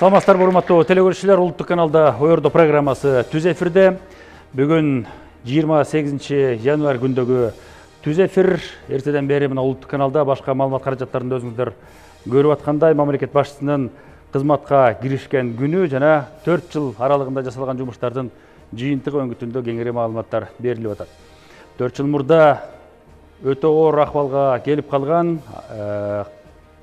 Саламатсыздарбы, урматтуу телекөрүүчүлөр, улуттук каналда Ойордо программасы түз эфирде. Бүгүн 28 январь күндөгү түз эфир. Эртеден бери мына улуттук каналда башка маалымат каражаттарында өзүңүздөр көрүп аткандай мамлекет башчысынын кызматка киришкен күнү жана 4 жыл аралыгында жасалган жумуштардын жыйынтыгы өңгүтүндө кеңири маалыматтар берилип атат. 4 жыл мурда өтө оор акыбалга келип калган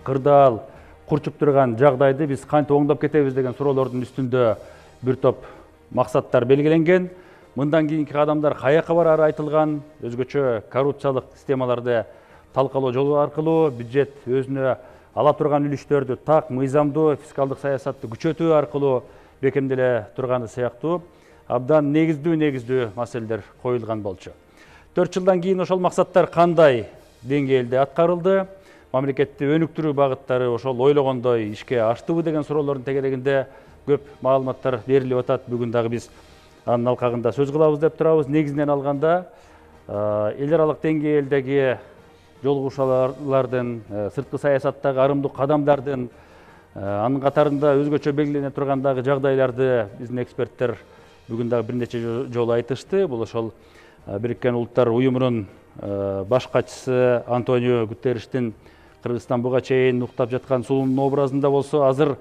кырдаал курчуп турган жагдайды биз кантип оңдоп кетебиз деген суроолордун үстүндө бир топ максаттар белгиленген. Мындан кийинки кадамдар каяка барары айтылган. Өзгөчө коррупциялык системаларды талкалоо жолу аркылуу бюджет өзүнө ала турган үлүштөрдү так, мыйзамдуу фискалдык саясатты күчөтүү аркылуу бекемделе турганы сыяктуу абдан негиздүү маселелер коюлган болчу. 4 жылдан кийин ошол максаттар кандай деңгээлде аткарылды? Мамлекетти өнүктүрүү багыттары ошол ойлогондой ишке аштыбы деген суроолордун тегерегинде көп маалыматтар берилип атат. Бүгүн дагы биз анын алкагында сөз кылабыз деп турабыз. Негизинен алганда эл аралык деңгээлдеги жолугушуулардын, сырткы саясаттагы арымдуу кадамдардын, анын катарында өзгөчө белгилене турган дагы жагдайларды биздин эксперттер бүгүн дагы бир нече жолу айтышты. Бул ошол Бириккен Улуттар уюмунун баш катчысы Антонио Гутерриштин Кыргызстан буга чейин уктап жаткан сулуунун образында болсо, азыр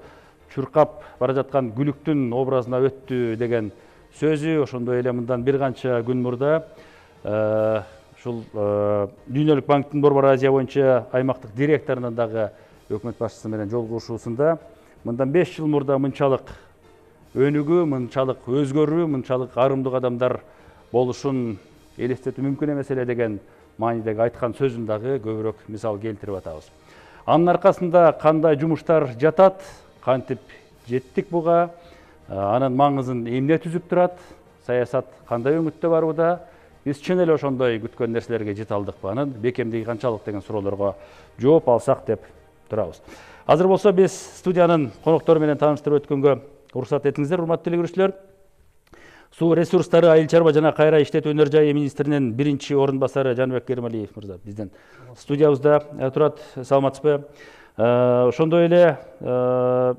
чуркап бара жаткан күлүктүн образына өттү деген сөзү. Ошондой эле мындан бир канча күн мурда ушул Дүйнөлүк банктын Борбор Азия боюнча аймактык директорунун дагы өкмөт башчысы менен жолугушуусунда мындан 5 жыл мурда мынчалык өнүгүү, мынчалык өзгөрүү, мынчалык арымдуу кадамдар болушун элестетүү мүмкүн эмес эле деген маанидеги айткан сөзүн дагы көбүрөөк мисал келтирип атабыз. Анын аркасында кандай жумуштар жатат, кантип жеттик буга, анын маңызын эмне түзүп турат, саясат кандай өңүттө барууда, биз чын эле ошондой күткөн нерселерге жете алдыкпы, анын бекемдиги канчалык деген суроолорго жооп алсак деп турабыз. Азыр болсо биз студиянын коноктору менен тааныштырып өткөнгө уруксат этиңиздер, урматтуу телекөрүүчүлөр. Суу ресурстары, айыл чарба жана кайра иштетүү өнөр жайы министринин биринчи орун басары Жаныбек Кермалиев мырза биздин студиябызда турат. Саламатсызбы? Ошондой эле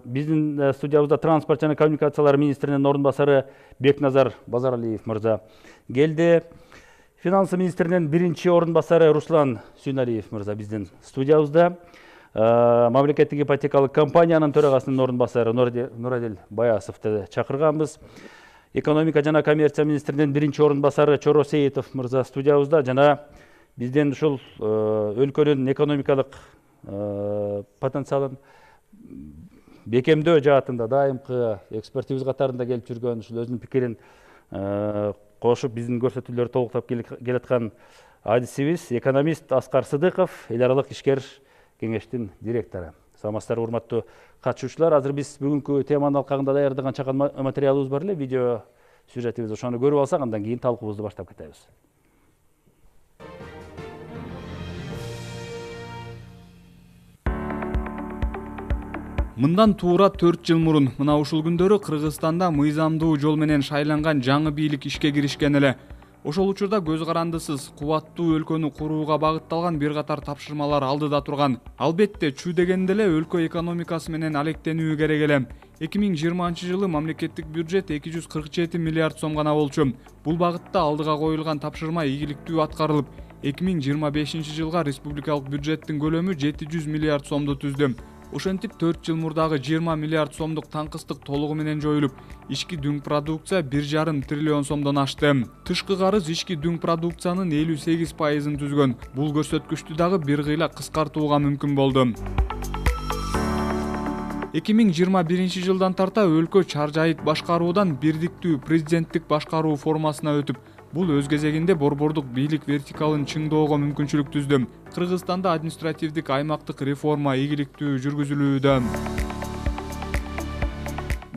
биздин студиябызда транспорт жана коммуникациялар министринин орун басары Бекназар Базаралиев мырза келди. Финансы министринин биринчи орун басары Руслан Сүйналиев мырза биздин студиябызда. Мамлекеттик ипотекалык компаниянын төрагасынын орун басары Нурадел Баясовду чакырганбыз. Экономика жана коммерция министринин биринчи орун басары Чоро Сейитов мырза студиябызда жана биздин ушул өлкөнүн экономикалык потенциалын бекемдөө жаатында дайымкы экспертибиз катарында келип жүргөн, ушул өзүнүн пикирин кошуп биздин көрсөтүүлөрдү толуктап келаткан адисибиз экономист Аскар Сыдыков, эл аралык ишкер кеңештин директору. Саламатсыздарбы, урматтуу катышуучулар. Азыр биз бүгүнкү теманын алкагында даярдаган чакан материалыбыз бар эле, видео сюжетибиз. Ошону көрүп алсак, андан кийин талкуубузду баштап кетебиз. Мындан туура 4 жыл мурун мына ушул күндөрү Кыргызстанда мыйзамдуу жол менен шайланган жаңы бийлик ишке киришкен эле. Ошол учурда көз карандысыз кубаттуу өлкөнү курууга багытталган бир катар тапшырмалар алдыда турган. Албетте, чүй дегенде эле өлкө экономикасы менен алектенүү керек эле. 2020-жылы мамлекеттик бюджет 247 миллиард сом гана болчу. Бул багытта алдыга коюлган тапшырма ийгиликтүү аткарылып, 2025-жылга республикалык бюджеттин көлөмү 700 миллиард сомду түздү. Ошентип 4 жыл мурдагы 20 миллиард сомдук таңкыстык толугу менен жоюлуп, ички дүң продукция 1,5 триллион сомдон ашты. Тышкы карыз ички дүң продукциянын 58%-ын түзгөн. Бул көрсөткүчтү дагы бир кыйла кыскартууга мүмкүн болду. 2021 жылдан тарта өлкө чаржайыт башкаруудан бирдиктүү президенттик башкаруу формасына өтүп, бул өз кезегинде борбордук бийлик вертикалын чыңдоого мүмкүнчүлүк түздү. Кыргызстанда административдик аймактык реформа ийгиликтүү жүргүзүлүүдө.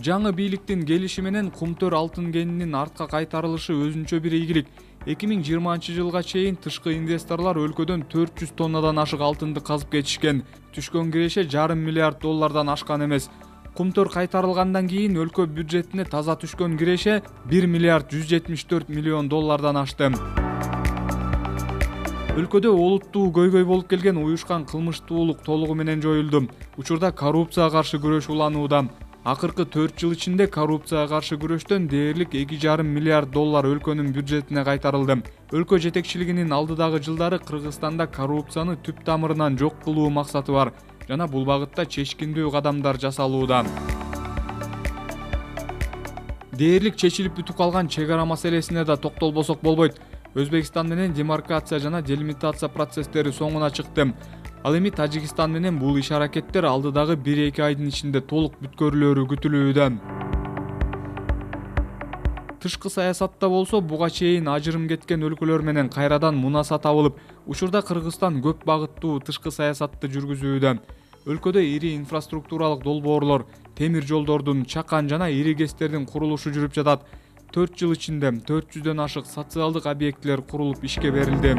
Жаңы бийликтин келиши менен Кумтөр алтын кенинин артка кайтарылышы өзүнчө бир ийгилик. 2020 жылга чейин тышкы инвесторлор өлкөдөн 400 тоннадан ашык алтынды казып кетишкен. Түшкөн киреше $0,5 миллиард ашкан эмес. Кумтөр кайтарылгандан кийин өлкө бюджетине таза түшкөн киреше $1,174 миллион ашты. Өлкөдө олуттуу көйгөй болуп келген уюшкан кылмыштуулук толугу менен жоюлду. Учурда коррупцияга каршы күрөш уланууда. Акыркы 4 жыл ичинде коррупцияга каршы күрөштөн дээрлик 2,5 миллиард доллар өлкөнүн бюджетине кайтарылды. Өлкө жетекчилигинин алдыдагы жылдары Кыргызстанда коррупцияны түп тамырынан жок кылуу максаты бар жана бул багытта чечкиндүү кадамдар жасалууда. Дээрлик чечилип бүтүп калган чек ара маселесине да токтолбосок болбойт. Өзбекстан менен демаркация жана делимитация процесстери соңуна чыкты. Ал эми Тажикстан менен бул иш-аракеттер алдыдагы 1-2 айдын ичинде толук бүткөрүлөрү күтүлүүдө. Тышкы саясатта болсо буга чейин ажырым кеткен өлкөлөр менен кайрадан мунаса табылып, учурда Кыргызстан көп багыттуу тышкы саясатты жүргүзүүдө. Өлкөдө ири инфраструктуралык долбоорлор, темир жолдордун, чакан жана ири гэстердин курулушу жүрүп жатат. 4 жыл ичинде 400дөн ашык социалдык объектилер курулуп ишке берилди.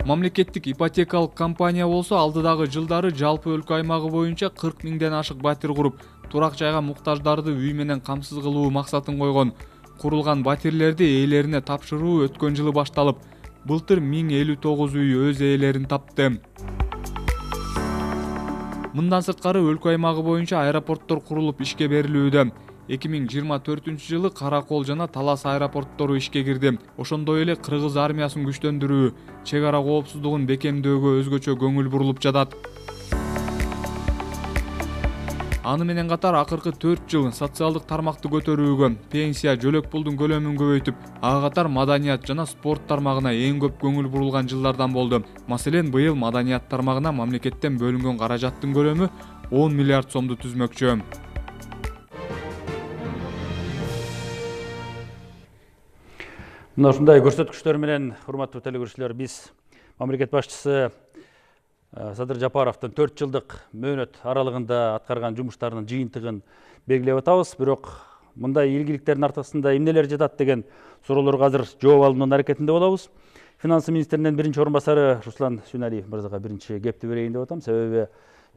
Мамлекеттик ипотекалык компания болсо алдыдагы жылдары жалпы өлкө аймагы боюнча 40 миңден ашык батир куруп, турак жайга муктаждарды үй менен камсыз кылуу максатын койгон. Курулган батирлерди ээлерине тапшыруу өткөн жылы башталып, былтыр 1059 үй өз ээлерин тапты. Мындан сырткары өлкө аймагы боюнча аэропорттор курулуп ишке берилүүдө. 2024-жылы Каракол жана Талас аэропорттору ишке кирди. Ошондой эле Кыргыз армиясын күчтөндүрүү, чек ара коопсуздугун бекемдөөгө өзгөчө көңүл бурулуп жатат. Аны менен катар акыркы 4 жыл социалдык тармакты көтөрүүгө, пенсия, жөлөк пулдун көлөмүн көбөйтүп, ага катар маданият жана спорт тармагына эң көп көңүл бурулган жылдардан болду. Маселен, быйыл маданият тармагына мамлекеттен бөлүнгөн каражаттын көлөмү 10 миллиард сомду түзмөкчү. Мына ушундай көрсөткүчтөр менен, урматтуу телекөрүүчүлөр, биз мамлекет башчысы Садыр Жапаровдун 4 жылдык мөөнөт аралыгында аткарган жумуштарынын жыйынтыгын белгилеп атабыз. Бирок мындай ийгиликтердин артасында эмнелер жатат деген суроолорго азыр жооп алуунун аракетинде болобуз. Финансы министринин биринчи орун басары Руслан Сүйналиев мырзага биринчи кепти берейин деп атам. Себеби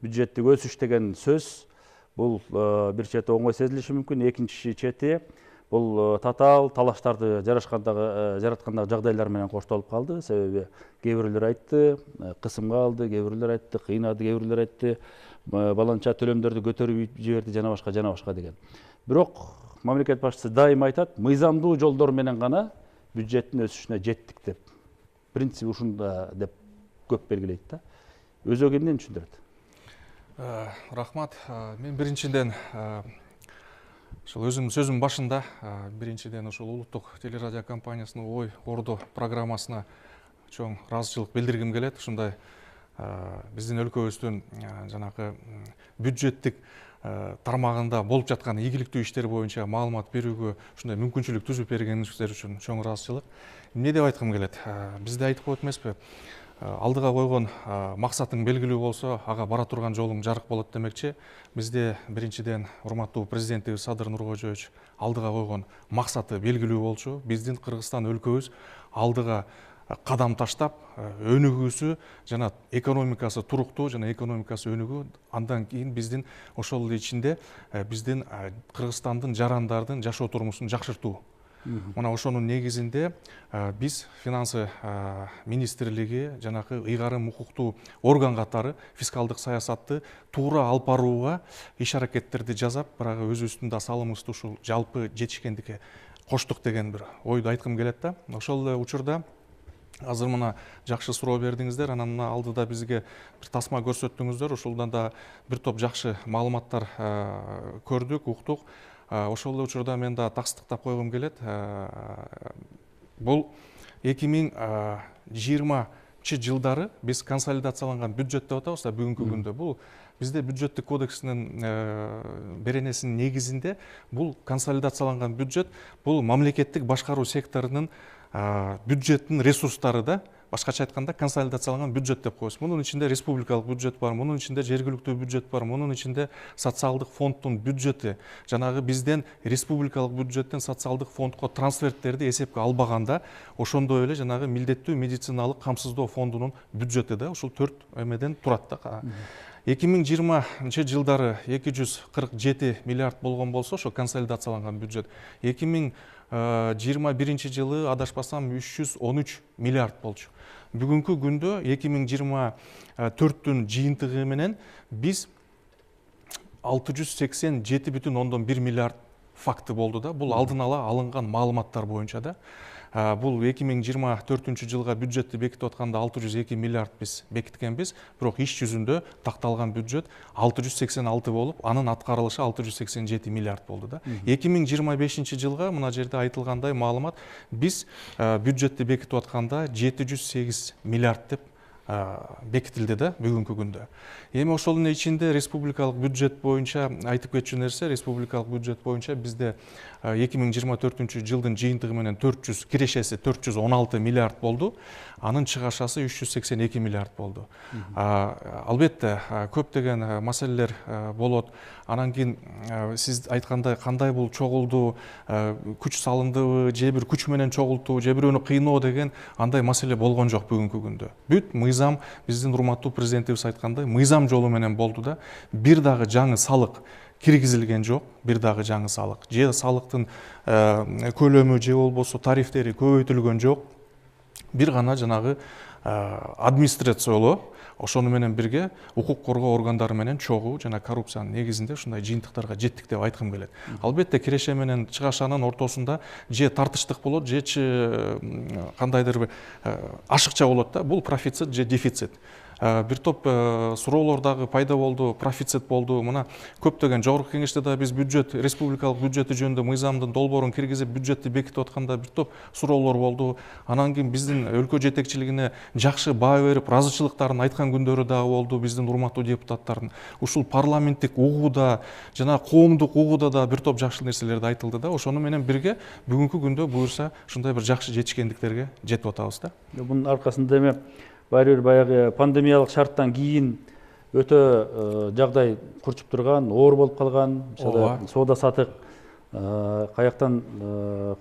бюджеттик өсүш деген сөз бул бир чети оңой сезилиши мүмкүн, экинчи чети бул татаал талаштарды жараткандагы жагдайлар менен коштолуп калды. Себеби кээ бирлер айтты, кысымга алды, кээ бирлер айтты, кыйнады, кээ бирлер айтты, баланча төлөмдөрдү көтөрүп жиберди, жана башка деген. Бирок мамлекет башчысы дайыма айтат, мыйзамдуу жолдор менен гана бюджеттин өсүшүнө жеттик деп. Принцип ушунда деп көп белгилейт да. Өзү эмнени түшүндүрөт? Рахмат. Мен биринчиден ошол өзүмдүн сөзүмдүн башында биринчиден ошол улуттук телерадио компаниясынын ой ордо программасына чоң ыраазычылык билдиргим келет. Ушундай биздин өлкөбүздүн жанагы бюджеттик тармагында болуп жаткан ийгиликтүү иштер боюнча маалымат берүүгө ушундай мүмкүнчүлүк түзүп бергениңиздер үчүн чоң ыраазычылык. Эмне деп айткым келет? Бизде айтып коет эмеспи? Алдыга койгон максатың белгилүү болсо, ага бара турган жолуң жарык болот демекчи. Бизде биринчиден урматтуу президентибиз Садыр Нуркожоевич алдыга койгон максаты белгилүү болчу. Биздин Кыргызстан өлкөбүз алдыга кадам таштап, өнүгүүсү жана экономикасы туруктуу жана экономикасы өнүгүү, андан кийин биздин ошол ичинде биздин Кыргызстандын жарандардын жашоо турмушун жакшыртуу. Мына ошонун негизинде биз финансы министрлиги жанагы ыйгарым укуктуу орган катары фискалдык саясатты туура алып барууга иш-аракеттерди жасап, бирок өзүбүздүн да салымыбызды ушул жалпы жетишкендикке коштук деген бир ойду айткым келет да. Ошол учурда азыр мына жакшы суроо бердиңиздер, анан мына алдыда бизге бир тасма көрсөттүңүздөр, ошолдан да бир топ жакшы маалыматтар көрдүк, уктук. Ошол учурда мен да таксыздыктап койгум келет. Бул 2020 жылдары биз консолидацияланган бюджет деп атабыз да бүгүнкү күндө. Бул бизде бюджеттик кодексинин беренесинин негизинде бул консолидацияланган бюджет бул мамлекеттик башкаруу секторунун бюджеттин ресурстары да, башкача айтканда консолидацияланган бюджет деп коебуз. Мунун ичинде республикалык бюджет бар, мунун ичинде жергиликтүү бюджет бар, мунун ичинде социалдык фонддун бюджети, жанагы бизден республикалык бюджеттен социалдык фондко трансферттерди эсепке албаганда, ошондой эле жанагы милдеттүү медициналык камсыздоо фондунун бюджети да ушул 4 эмеден турат да. 2020 жылдары 247 миллиард болгон болсо, ошо консолидацияланган бюджет. 2021 жылы адашпасам 313 миллиард болчу. Бүгүнкү күндө 2024-түн жыйынтыгы менен биз 687,1 миллиард факты болду да. Бул алдын ала алынган маалыматтар боюнча да. Бул 2024 жылга бюджетти бекитип атканда 602 миллиард биз бекиткенбиз, бирок иш жүзүндө такталган бюджет 686 болуп, анын аткарылышы 687 миллиард болду да. 2025 жылга мына жерде айтылгандай маалымат, биз бюджетти бекитип атканда 708 миллиард деп бекитилди да бүгүнкү күндө. Эми ошонун ичинде республикалык бюджет боюнча айтып кетчү нерсе, республикалык бюджет боюнча бизде 2024 жылдын жыйынтыгы менен кирешеси 416 миллиард болду, анын чыгашасы 382 миллиард болду. Албетте көптөгөн маселелер болот. Анан кийин сиз айткандай кандай бул чогулду, күч салындыбы, же бир күч менен чогултуу, же бирөөнү кыйноо деген андай маселе болгон жок бүгүнкү күндө. Бүт мыйзам, биздин урматтуу президентибиз айткандай, мыйзам жолу менен болду да. Бир дагы жаңы салык киргизилген жок, бир дагы жаңы салык. Же салыктын көлөмү же болбосо тарифтери көбөйтүлгөн жок. Бир гана жанагы администрациялоо, ошону менен бирге укук коргоо органдары менен чогуу жана коррупциянын негизинде ушундай жыйынтыктарга жеттик деп айткым келет. Албетте киреше менен чыгашанын ортосунда же тартыштык болот, же кандайдыр бир ашыкча болот да. Бул профицит же дефицит. Бир топ суроолор дагы пайда болду, профицит болду. Мына көптөгөн жогорку кеңеште да биз бюджет, республикалык бюджети жөнүндө мыйзамдын долбоорун киргизип бюджетти бекитип атканда бир топ суроолор болду. Анан кийин биздин өлкө жетекчилигине жакшы баа берип, ыраазычылыктарын айткан күндөрү дагы болду биздин урматтуу депутаттардын. Ушул парламенттик угууда жана коомдук угууда да бир топ жакшы нерселерди айтылды да. Ошону менен бирге бүгүнкү күндө буюрса ушундай бир жакшы жетишкендиктерге жетип атабыз да. Бунун аркасында эми баары бир баягы пандемиялык шарттан кийин өтө жагдай курчуп турган, оор болуп калган, соода сатык каяктан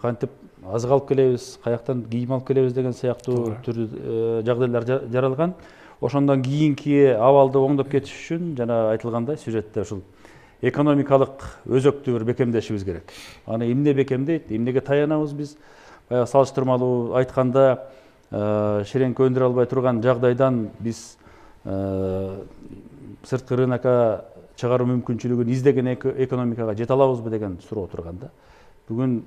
кантип азык алып келебиз, каяктан кийим алып келебиз деген сыяктуу түрдүү жагдайлар жаралган. Ошондон кийинки абалды оңдоп кетиш үчүн жана айтылгандай сюжетте ушул экономикалык өзөктү бир бекемдешибиз керек. Аны эмне бекемдейт, эмнеге таянабыз биз? Баягы салыштырмалуу айтканда шерен көндүрө албай турган жагдайдан биз сырткы рынокко чыгаруу мүмкүнчүлүгүн издеген экономикага жете алабызбы деген суроо турган да. Бүгүн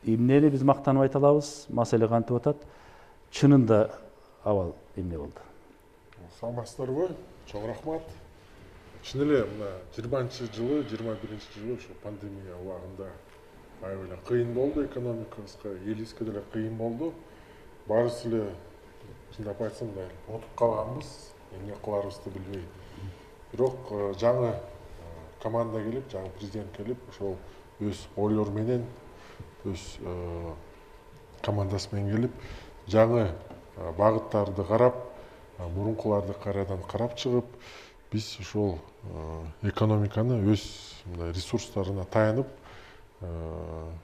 эмнени биз мактанып айта алабыз? Маселе кантип атат? Чынында абал эмне болду? Саламатсыздарбы? Чоң рахмат. Чын эле мына 20-жылы, 21-жылы ушу пандемия убагында аябай кыйын болду экономикабызга, элибизге деле кыйын болду. Баарыбыз эле чындап айтсам мындай отуп калганбыз, эмне кыларыбызды билбей. Бирок жаңы команда келип, жаңы президент келип, ошол өз ойлору менен, өз командасы менен келип, жаңы багыттарды карап, мурункуларды кайрадан карап чыгып, биз ошол экономиканы өз ресурстарына таянып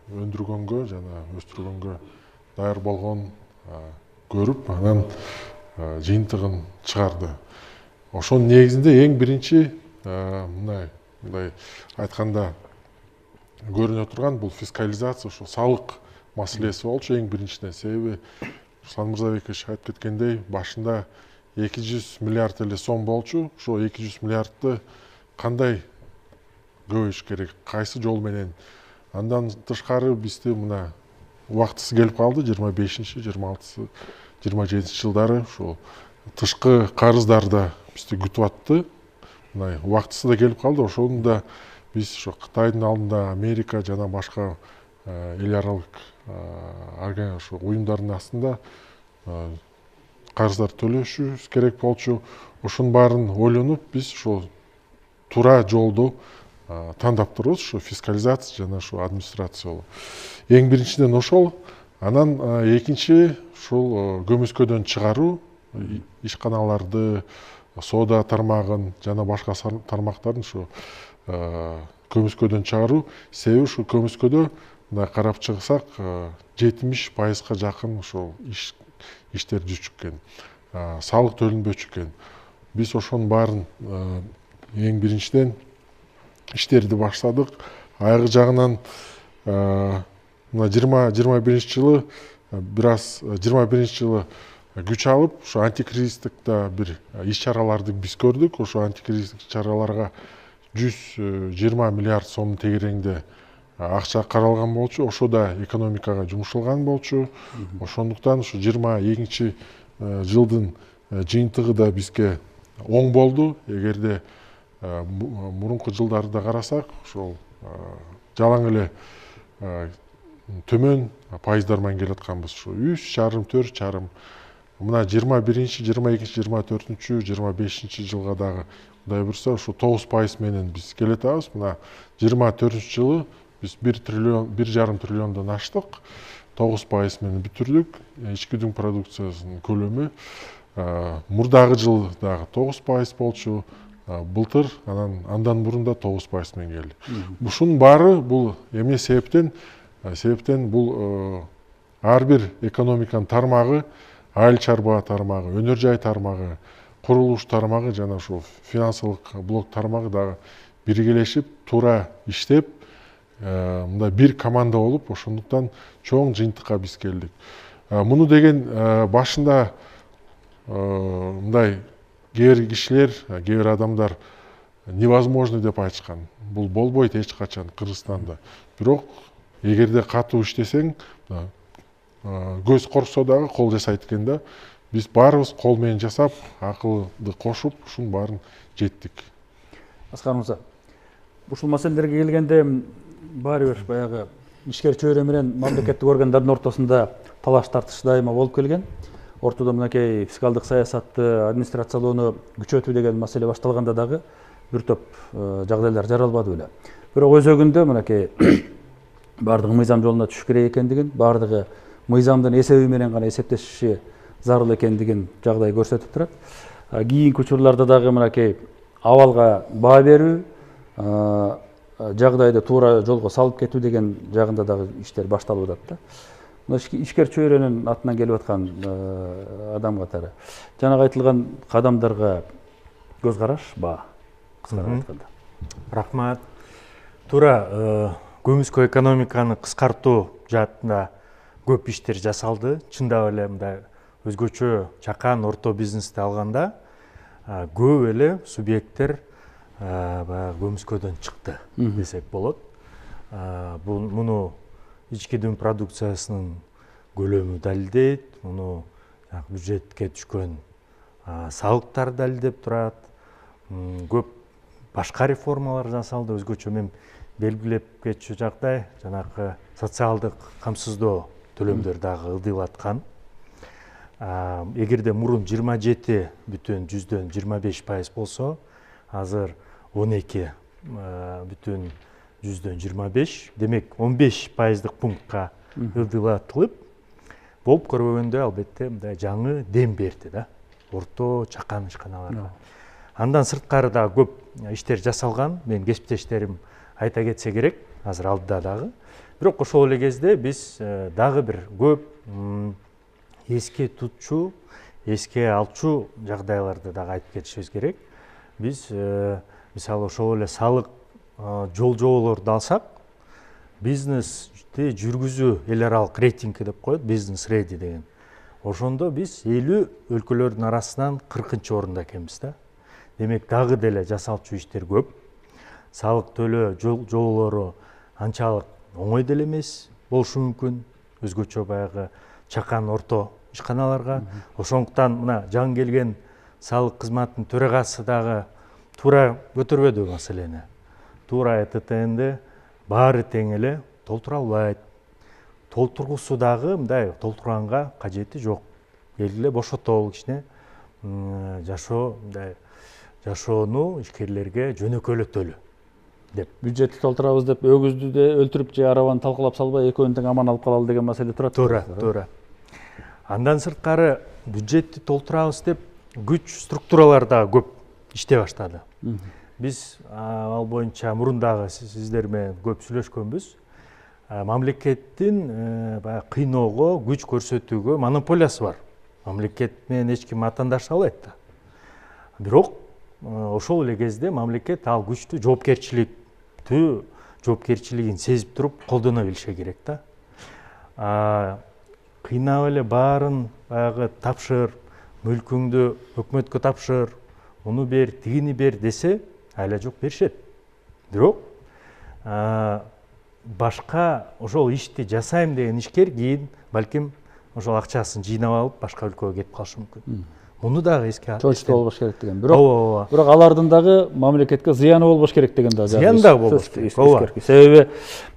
өндүргөнгө жана өстүргөнгө даяр болгон көрүп, анан жыйынтыгын чыгарды. Ошонун негизинде эң биринчи мындай айтканда көрүнө турган бул фискализация, ошо салык маселеси болчу эң биринчиден. Себеби Руслан Мырзабекович айтып кеткендей, башында 200 миллиард эле сом болчу. Ошо 200 миллиардты кандай көбөйүш керек, кайсы жол менен? Андан тышкары бизде мына убактысы келип калды, 25-26, 27 жылдары ошол тышкы карыздар да бизди күтүп атты. Мына убактысы да келип калды. Ошону да биз ошо Кытайдын алдында Америка жана башка эл аралык ошо уюмдардын астында карыздар төлөшүбүз керек болчу. Ошонун баарын ойлонуп, биз ошол туура жолду тандап турбуз, ошо фискализация жана ошо администрациялоо. Эң биринчиден ошол, анан экинчи ушул көмүскөдөн чыгаруу, ишканаларды, соода тармагын жана башка тармактарын ошо көмүскөдөн чыгаруу. Себеби ушул көмүскөдө мына карап чыксак 70%га жакын ошол иштер жүрчү экен, салык төлөнбөчү экен. Биз ошонун баарын эң биринчиден иштерди баштадык. Айгы жагынан мына 21-жылы бир аз 21-жылы күч алып, ошо антикризистик да бир иш чараларды биз көрдүк. Ошо антикризистик чараларга 120 миллиард сом тегереңде акча каралган болчу. Ошо да экономикага жумшалган болчу. Ошондуктан ушу 22 жылдын жыйынтыгы да бизге оң болду. Эгерде мурунку жылдарды карасак, ошол жалаң эле төмөн пайыздар менен келатканбыз. Ушу 3,5, 4,5. Мына 21, 22, 24, 25 жылга дагы Кудай буйрса ушу 9% менен биз келатабыз. Мына 24 жылы биз 1,5 триллиондон аштык. 9% менен бүтүрдүк. Ички дүң продукциясынын көлөмү мурдагы жыл дагы 9% болчу. Былтыр андан мурун да 9% менен келди. Ушунун баары бул эмне себептен бул ар бир экономиканын тармагы, айыл чарба тармагы, өнөр жай тармагы, курулуш тармагы жана ушул финансылык блок тармагы дагы биргелешип, туура иштеп, мындай бир команда болуп, ошондуктан чоң жыйынтыкка биз келдик. Муну деген башында мындай кээ бир кишилер, кээ бир адамдар невозможно деп айтышкан. Бул болбойт эч качан Кыргызстанда. Бирок эгерде катуу иштесең, көз корксо дагы кол жасайт экен да. Биз баарыбыз кол менен жасап, акылды кошуп, ушунун баарын жеттик. Аскар мырза, ушул маселелерге келгенде баары бир баягы ишкер чөйрө менен мамлекеттик органдардын ортосунда талаш тартыш дайыма болуп келген. Ортодо мынакей фискалдык саясатты администрациялоону күчөтүү деген маселе башталганда дагы бир топ жагдайлар жаралбады беле. Бирок өзөгүндө мынакей бардыгы мыйзам жолуна түшүш керек экендигин, бардыгы мыйзамдын эсеби менен гана эсептешиши зарыл экендигин жагдай көрсөтүп турат. Кийинки учурларда дагы мынакей абалга баа берүү, жагдайды туура жолго салып кетүү деген жагында дагы иштер башталып атат да. Мына ишкер чөйрөнүн атынан келип аткан адам катары жанагы айтылган кадамдарга көз караш, баа кыскартып айтканда. Рахмат. Туура көмүскө экономиканы кыскартуу жаатында көп иштер жасалды. Чындап эле мындай өзгөчө чакан орто бизнести алганда көп эле субъекттер көмүскөдөн чыкты десек болот. Муну ички дүң продукциясынын көлөмү далилдейт, муну бюджетке түшкөн салыктар далилдеп турат. Көп башка реформалар жасалды. Өзгөчө мен белгилеп кетчү жагдай жанагы социалдык камсыздоо төлөмдөр дагы ылдыйлаткан. Эгерде мурун 27,25% болсо, азыр 12,25, демек 15% пунктка ылдыйлатылып, болуп көрбөгөндө албетте мындай жаңы дем берди да, орто чакан ишканаларга. Андан сырткары да көп иштер жасалган, мен кесиптештерим айта кетсе керек, азыр алдыда дагы. Бирок ошол эле кезде биз дагы бир көп эске тутчу, эске алчу жагдайларды дагы айтып кетишибиз керек. Биз мисалы ошол эле салык жол-жоболорду алсак, бизнести жүргүзүү эл аралык рейтинг деп коет, бизнес реди деген. Ошондо биз 50 өлкөлөрдүн арасынан 40-орунда экенбиз да. Демек дагы деле жасалчу иштер көп. Салык төлөө жолдору анчалык оңой деле эмес болушу мүмкүн. Өзгөчө баягы чакан орто ишканаларга. Ошондуктан мына жаңы келген салык кызматынын төрагасы дагы туура көтөрбөдү маселени. Туура ТТНди баары тең эле толтура албайт. Толтургусу дагы мындай толтурганга кажети жок. Белгиле бошотолу кичине жашоону ишкерлерге жөнөкөйлөтөлү деп. Бюджетти толтурабыз деп өгүздү де өлтүрүп же арабаны талкалап салбай экөөнү тең аман алып калалы деген маселе турат. Туура. Андан сырткары бюджетти толтурабыз деп күч структуралар да көп иштей баштады. Биз ал боюнча мурун дагы сиздер менен көп сүйлөшкөнбүз. Мамлекеттин кыйноого, күч көрсөтүүгө монополиясы бар. Мамлекет менен эч ким атандаша албайт да. Бирок ошол эле кезде мамлекет ал күчтү жоопкерчилигин сезип туруп колдоно билиши керек да. Кыйнап эле баарын баягы тапшыр, мүлкүңдү өкмөткө тапшыр, уну бер, тигини бер десе, айла жок беришет. бирок башка ошол ишти жасайм деген ишкер кийин балким ошол акчасын жыйнап алып башка өлкөгө кетип калышы мүмкүн. Муну дагы эске чоочтуу болбош керек деген. ооба. Бирок алардын дагы мамлекетке зыяны болбош керек деген да. Зыяны дагы болбош керек. Ооба. Себеби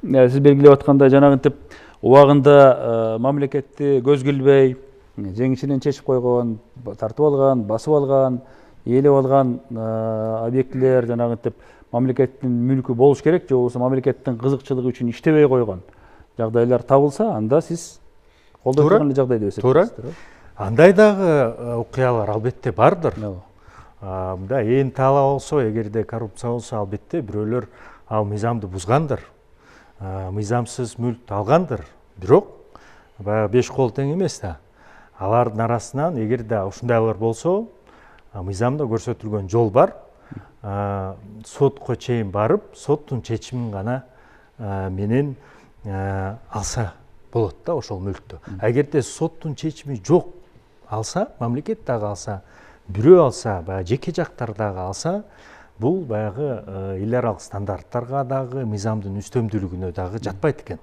сиз белгилеп аткандай жанагынтип убагында мамлекетти көз килбей, жеңишинен чечип койгон, тартып алган, басып алган, ээлеп алган объектилер жанагынтип мамлекеттин мүлкү болуш керек, же болбосо мамлекеттин кызыкчылыгы үчүн иштебей койгон жагдайлар табылса, анда сиз колдой турган жагдай деп эсептейсиздер. Андай дагы окуялар албетте бардыр. Мындай ээн таала болсо, эгерде коррупция болсо, албетте бирөөлөр ал мыйзамды бузгандыр, мыйзамсыз мүлк алгандыр. Бирок баягы 5 кол тең эмес да. Алардын арасынан эгерде ушундайлар болсо, мыйзамда көрсөтүлгөн жол бар. Сотко чейин барып, соттун чечимин гана менен алса болот да ошол мүлктү. Эгерде соттун чечими жок алса, мамлекет дагы алса, бирөө алса, баягы жеке жактар дагы алса, бул баягы эл аралык стандарттарга дагы, мыйзамдын үстөмдүүлүгүнө дагы жатпайт экен.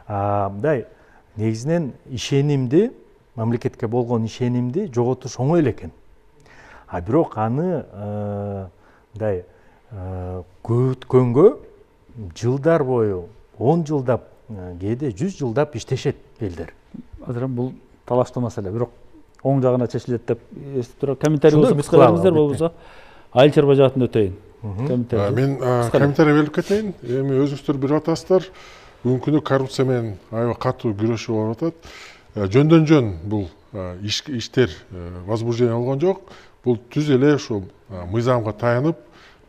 Мындай негизинен ишенимди, мамлекетке болгон ишенимди жоготуш оңой эле экен. Бирок аны мындай көбөткөнгө жылдар бою, 10 жылдап, кээде 100 жылдап иштешет элдер. Азыр бул талаштуу маселе, бирок оң жагына чечилет деп эстип турам. Комментарий болсо кыскартыңыздар, болбосо айыл чарба жаатын өтөйүн. Мен комментарий берип кетейин. Эми өзүңүздөр билип атасыздар, бүгүнкү күнү коррупция менен аябай катуу күрөшүү болуп атат. Жөндөн жөн бул иштер возбуждение болгон жок. Бул түз эле ушул мыйзамга таянып,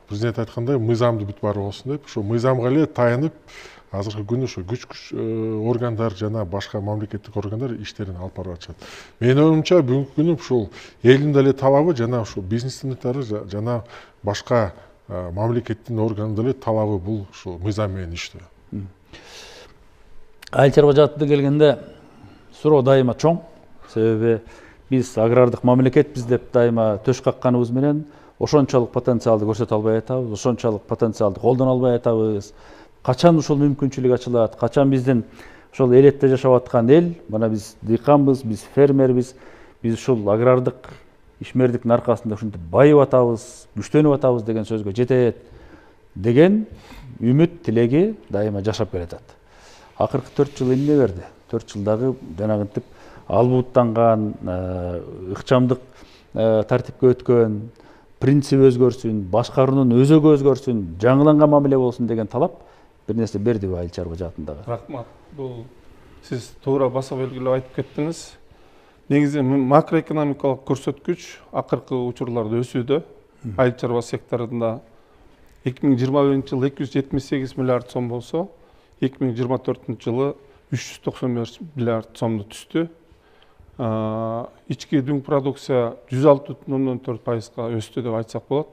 президент айткандай, мыйзамды бүт баары болсун деп, ошо мыйзамга эле таянып, азыркы күнү ошо күч органдар жана башка мамлекеттик органдар иштерин алып барып атышат. Менин оюмча бүгүнкү күнү ушул элдин деле талабы жана ушул бизнестин жана башка мамлекеттин органдын деле талабы бул ушул мыйзам менен иштөө. Айыл чарба жаатына келгенде суроо дайыма чоң. Себеби биз агрардык мамлекетпиз деп дайыма төш какканыбыз менен ошончолук потенциалды көрсөтө албай атабыз, ошончолук потенциалды колдоно албай атабыз. Качан ушул мүмкүнчүлүк ачылат, качан биздин ошол элетте жашап аткан эл, мына биз дыйканбыз, биз фермербиз, биз ушул агрардык ишмердиктин аркасында ушинтип байып атабыз, күчтөнүп атабыз деген сөзгө жетет деген үмүт тилеги дайыма жашап келатат. Акыркы 4 жыл эмне берди? 4 жылдагы жанагынтип албуттанган, ыкчамдык тартипке өткөн, принцип өзгөрсүн, башкаруунун өзөгү өзгөрсүн, жаңыланган мамиле болсун деген талап бир нерсе бердиби айыл чарба жаатындагы? Рахмат. Бул сиз туура баса белгилеп айтып кеттиңиз. Негизи макроэкономикалык көрсөткүч акыркы учурларда өсүүдө. Айыл чарба секторунда 2021-жылы 278 миллиард сом болсо, 2024-жылы 395 миллиард сомду түстү. Ички дүң продукция 106,4%га өстү деп айтсак болот.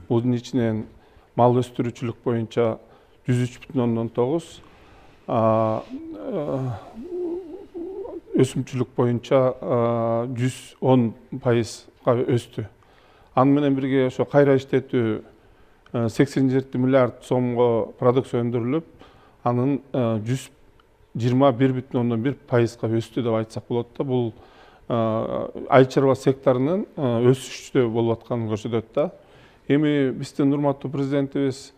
Бунун ичинен мал өстүрүүчүлүк боюнча 103,9, өсүмчүлүк боюнча 110%га өстү. Аны менен бирге ошо кайра иштетүү 87 миллиард сомго продукция өндүрүлүп, анын 121,1%га өстү деп айтсак болот да. Бул айыл чарба секторунун өсүштө болуп атканын көрсөтөт да. Эми биздин урматтуу президентибиз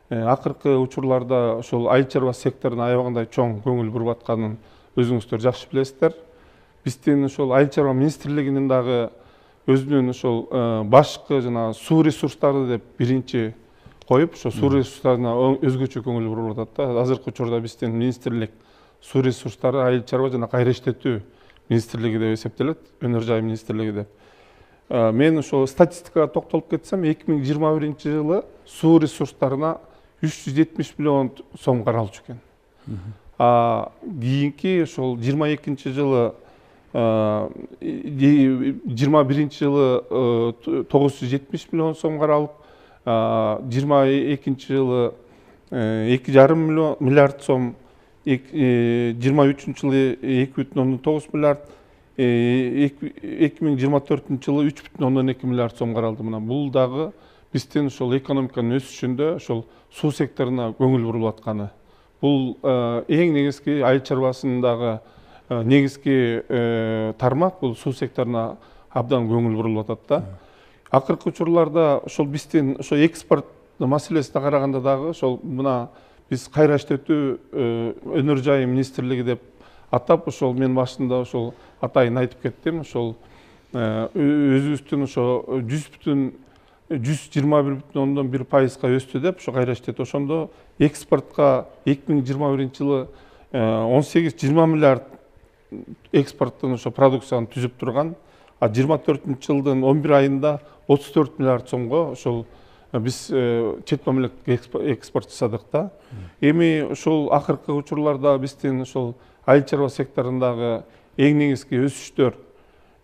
акыркы учурларда ошол айыл чарба секторуна аябагандай чоң көңүл буруп атканын өзүңүздөр жакшы билесиздер. Биздин ошол айыл чарба министрлигинин дагы өзүнүн ошол башкы жана суу ресурстары деп биринчи коюп, ошо суу ресурстарына өзгөчө көңүл буруп атат да. Азыркы учурда биздин министрлик суу ресурстары айыл чарба жана кайра иштетүү министрлиги деп эсептелет, өнөр жай министрлиги деп. Мен ошол статистикага токтолуп кетсем, 2021-жылы суу ресурстарына 370 миллион сом каралчу экен. Кийинки ошол 22-жылы 21-жылы 970 миллион сом каралып, 22-жылы 2,5 миллиард сом, 23-жылы 2,9 миллиард, 2024-жылы 3,2 миллиард сом каралды. Мына бул дагы биздин ошол экономиканын өсүшүндө ошол суу секторуна көңүл бурулуп атканы. Бул эң негизги айыл чарбасындагы негизги тармак бул суу секторуна абдан көңүл бурулуп атат да. Акыркы учурларда ошол биздин ошо экспорт маселесине караганда дагы ошол мына биз кайра иштетүү өнөр жайы министрлиги деп атап, ошол мен башында ошол атайын айтып кеттим. Ошол өзүбүздүн ошо 121,1% өстү деп ошо кайра иштетүү. Ошондо экспортко 2021 жылы 18-20 миллиард экспорттун ошо продукцияны түзүп турган, а 24 жылдын 11 айында 34 миллиард сомго ошол биз чет мамлекетке экспорт жасадык да. Эми ошол акыркы учурларда биздин ошол айыл чарба секторундагы эң негизги өсүштөр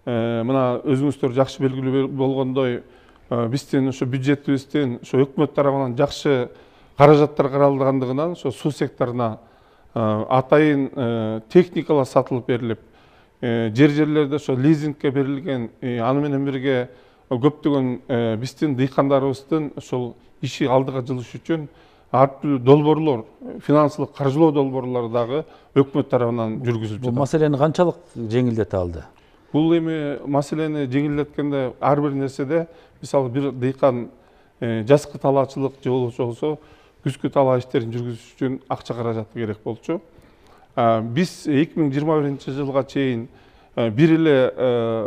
мына өзүңүздөр жакшы белгилүү болгондой, биздин ошо бюджетибизден ошо өкмөт тарабынан жакшы каражаттар каралгандыгынан ошо суу секторуна атайын техникалар сатылып берилип, жерлерде ошо лизингке берилген, аны менен бирге көптөгөн биздин дыйкандарыбыздын ошол иши алдыга жылыш үчүн ар түрдүү долбоорлор, финансылык каржылоо долбоорлору дагы өкмөт тарабынан жүргүзүлүп жатат. Бул маселени канчалык жеңилдете алды? Бул эми маселени жеңилдеткенде ар бир нерседе, мисалы бир дыйкан жазкы талаачылык же болбосо күзгү талаа иштерин жүргүзүш үчүн акча каражаты керек болчу. Биз 2021 жылга чейин бир эле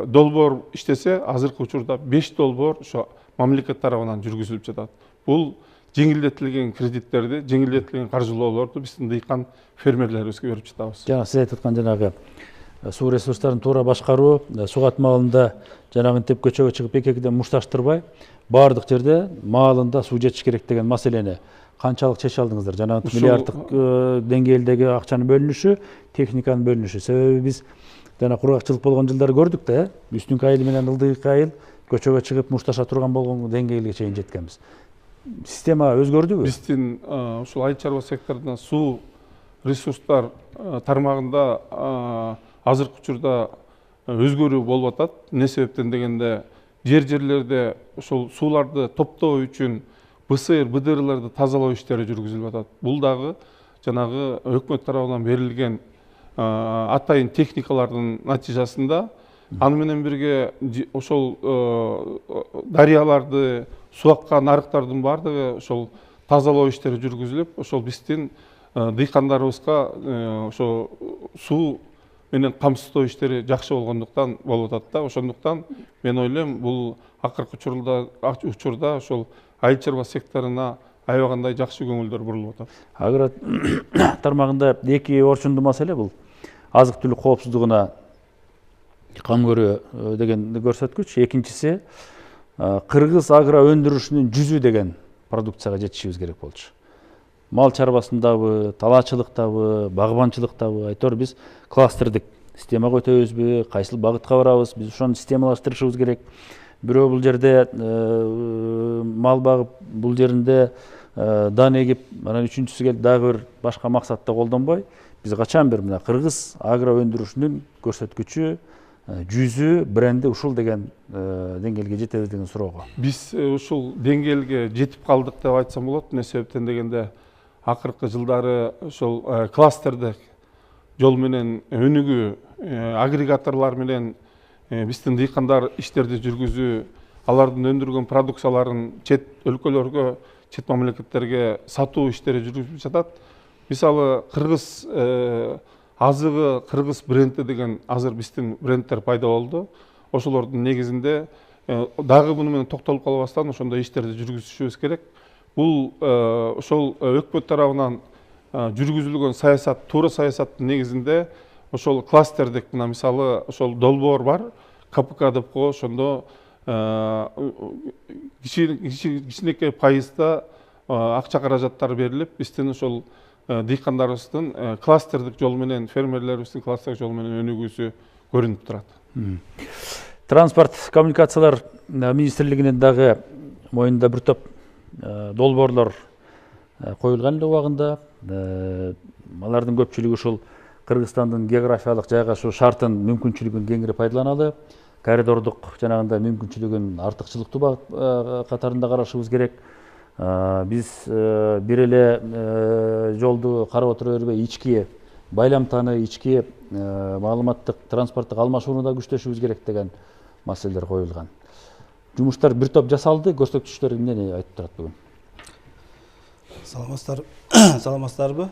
долбоор иштесе, азыркы учурда 5 долбоор ошо мамлекет тарабынан жүргүзүлүп жатат. Бул жеңилдетилген кредиттерди, жеңилдетилген каржылоолорду биздин дыйкан фермерлерибизге берип жатабыз. Жана сиз айтып аткан жанагы суу ресурстарын туура башкаруу, сугат маалында жанагы интип көчөгө чыгып эки-экиден мушташтырбай, баардык жерде маалында суу жетиш керек деген маселени канчалык чече алдыңыздар? Жанагы миллиарддык деңгээлдеги акчанын бөлүнүшү, техниканын бөлүнүшү. Себеби биз жана кургакчылык болгон жылдары көрдүк да, үстүнкү айыл менен ылдыйкы айыл көчөгө чыгып мушташа турган болгон деңгээлге чейин жеткенбиз. Система өзгөрдүбү? Биздин ушул айыл чарба секторунда суу ресурстар тармагында азыркы учурда өзгөрүү болуп атат. Эмне себептен дегенде, жерлерде ошол сууларды топтоо үчүн БСР, БДРларды тазалоо иштери жүргүзүлүп атат. Бул дагы жанагы өкмөт тарабынан берилген атайын техникалардын натыйжасында, аны менен бирге ошол дарыяларды, суу аккан арыктардын баардыгы ошол тазалоо иштери жүргүзүлүп, ошол биздин дыйкандарыбызга ошо суу менен камсыздоо иштери жакшы болгондуктан болуп атат да. Ошондуктан мен ойлойм, бул акыркы учурда ошол айыл чарба секторуна аябагандай жакшы көңүлдөр бурулуп атат. Агро тармагында эки орчундуу маселе бул. Азык түлүк коопсуздугуна кам көрүү деген көрсөткүч. Экинчиси кыргыз агро өндүрүшүнүн 100 деген продукцияга жетишибиз керек болчу. Мал чарбасындабы, талаачылыктабы, багбанчылыктабы, айтор биз кластердик система өтөбүзбү, кайсыл багытка барабыз, биз ошону системалаштырышыбыз керек. Бирөө бул жерде мал багып, бул жеринде дан эгип, анан үчүнчүсү келип дагы бир башка максатта колдонбой, биз качан бир мына кыргыз агро өндүрүшүнүн көрсөткүчү 100 бренди ушул деген деңгээлге жетебиз деген суроого. Биз ушул деңгээлге жетип калдык деп айтсам болот. Эмне себептен дегенде, акыркы жылдары ошол кластердик жол менен өнүгүү, агрегаторлор менен биздин дыйкандар иштерди жүргүзүү, алардын өндүргөн продукцияларын чет өлкөлөргө, чет мамлекеттерге сатуу иштери жүргүзүлүп жатат. Мисалы кыргыз азыгы, кыргыз бренди деген азыр биздин брендтер пайда болду. Ошолордун негизинде дагы муну менен токтолуп калбастан ошондой иштерди жүргүзүшүбүз керек. Бул ошол өкмөт тарабынан жүргүзүлгөн саясат, туура саясаттын негизинде ошол кластердик, мына мисалы ошол долбоор бар, КПК деп коебуз, ошондо кичинекей пайызда акча каражаттары берилип, биздин ошол дыйкандарыбыздын кластердик жол менен, фермерлерибиздин кластердик жол менен өнүгүүсү көрүнүп турат. Транспорт коммуникациялар министрлигинин дагы моюнда бир топ долбоорлор коюлган эле убагында. Алардын көпчүлүгү ушул Кыргызстандын географиялык жайгашуу шартын мүмкүнчүлүгүн кеңири пайдаланалы, коридордук жанагындай мүмкүнчүлүгүн артыкчылыктуу багыт катарында карашыбыз керек. Биз бир эле жолду карап отура бербей ички байламтаны, ички маалыматтык транспорттук алмашууну да күчтөшүбүз керек деген маселелер коюлган. Жумуштар бир топ жасалды, көрсөткүчтөр эмнени айтып турат бүгүн? Саламатсыздарбы?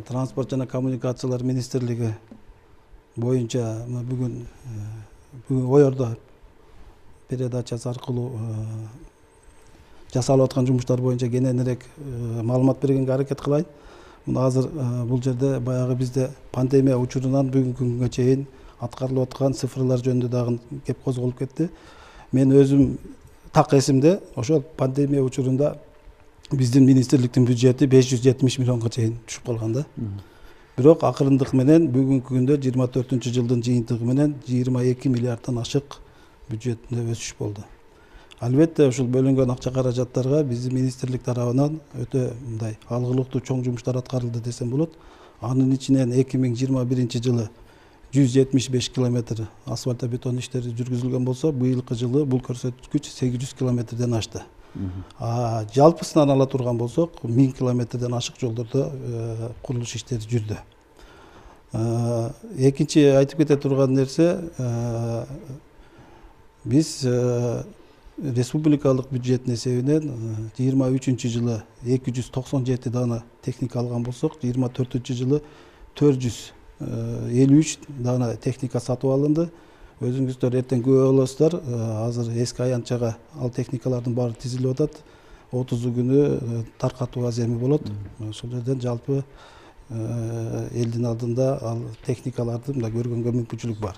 Транспорт жана коммуникациялар министрлиги боюнча бүгүн Оёрдо передачасы аркылуу жасалып аткан жумуштар боюнча кененирээк маалымат бергенге аракет кылайын. Мына азыр бул жерде баягы бизде пандемия учурунан бүгүнкү күнгө чейин аткарылып аткан цифрлар жөнүндө дагы кеп козголуп кетти. Мен өзүм так эсимде, ошол пандемия учурунда биздин министрликтин бюджети 570 миллионго чейин түшүп калган да. Бирок акырындык менен бүгүнкү күндө 24-жылдын жыйынтыгы менен 22 миллиарддан ашык бюджетинде өсүш болду. Албетте ушул бөлүнгөн акча каражаттарга биздин министрлик тарабынан өтө мындай алгылыктуу чоң жумуштар аткарылды десем болот. Анын ичинен 2021-жылы 175 километр асфальтобетон иштери жүргүзүлгөн болсо, быйылкы жылы бул көрсөткүч 800 километрден ашты. Жалпысынан ала турган болсок, 1000 километрден ашык жолдордо курулуш иштери жүрдү. Экинчи айтып кете турган нерсе, биз республикалык бюджеттин эсебинен 23-жылы 297 дана техника алган болсок, 24-жылы 453 дана техника сатып алынды. Өзүңүздөр эртең күбө болосуздар, азыр эски аянтчага ал техникалардын баары тизилип атат. 30 күнү таркатуу аземи болот. Ошол жерден жалпы элдин алдында ал техникаларды мында көргөнгө мүмкүнчүлүк бар.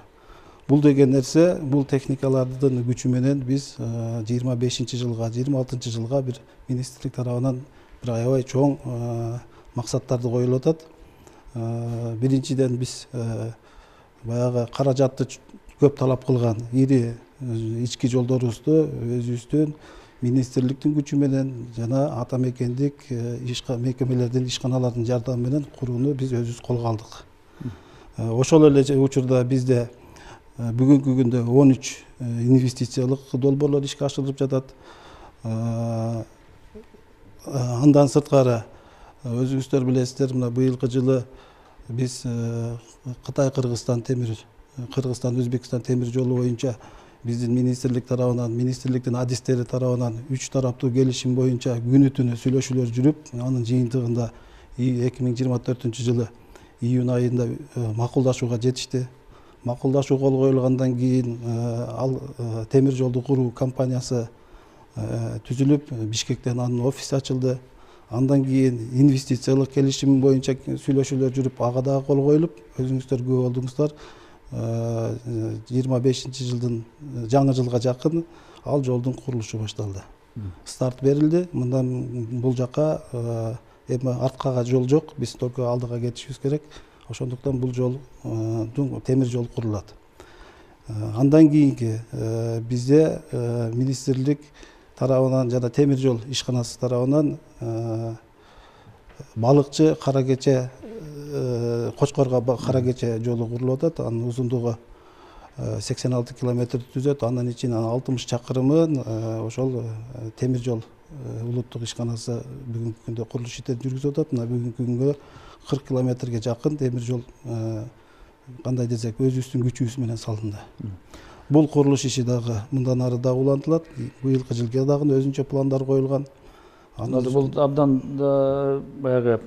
Бул деген нерсе, бул техникалардын күчү менен биз 25-жылга, 26-жылга бир министрлик тарабынан бир аябай чоң максаттарды коюлуп атат. Биринчиден биз баягы каражатты көп талап кылган ири ички жолдорубузду өзүбүздүн министрликтин күчү менен жана ата мекендик мекемелердин ишканалардын жардамы менен курууну биз өзүбүз колго алдык. Ошол эле учурда бизде бүгүнкү күндө 13 инвестициялык долбоорлор ишке ашырылып жатат. Андан сырткары өзүңүздөр билесиздер, мына быйылкы жылы биз Кыргызстан-Өзбекстан темир жолу боюнча биздин министрлик тарабынан, министрликтин адистери тарабынан 3 тараптуу келишим боюнча күнү-түнү сүйлөшүүлөр жүрүп, анын жыйынтыгында 2024-жылы июнь айында макулдашууга жетишти. Макулдашуу кол коюлгандан кийин ал темир жолду куруу компаниясы түзүлүп, Бишкектен анын офиси ачылды. Андан кийин инвестициялык келишим боюнча сүйлөшүүлөр жүрүп, ага дагы кол коюлуп, өзүңүздөр күбө болдуңуздар. 25-жылдын жаңы жылга жакын ал жолдун курулушу башталды. Старт берилди. Мындан бул жака эми арткага жол жок, биз только алдыга кетишибиз керек. Ошондуктан бул жолдун темир жол курулат. Андан кийинки бизде министрлик тарабынан жана темир жол ишканасы тарабынан балыкчы Кара Кече, Кочкорго Кара Кече жолу курулуп атат. Анын узундугу 86 километр түзөт. Анын ичинен 60 чакырымын ошол темир жол улуттук ишканасы бүгүнкү күндө курулуш иштерин жүргүзүп атат. Мына бүгүнкү күнгө 40 километрге жакын темир жол кандай десек өзүбүздүн күчүбүз менен салынды. Бул курулуш иши дагы мындан ары дагы улантылат. Быйылкы жылга дагы өзүнчө пландар коюлган. Бул абдан баягы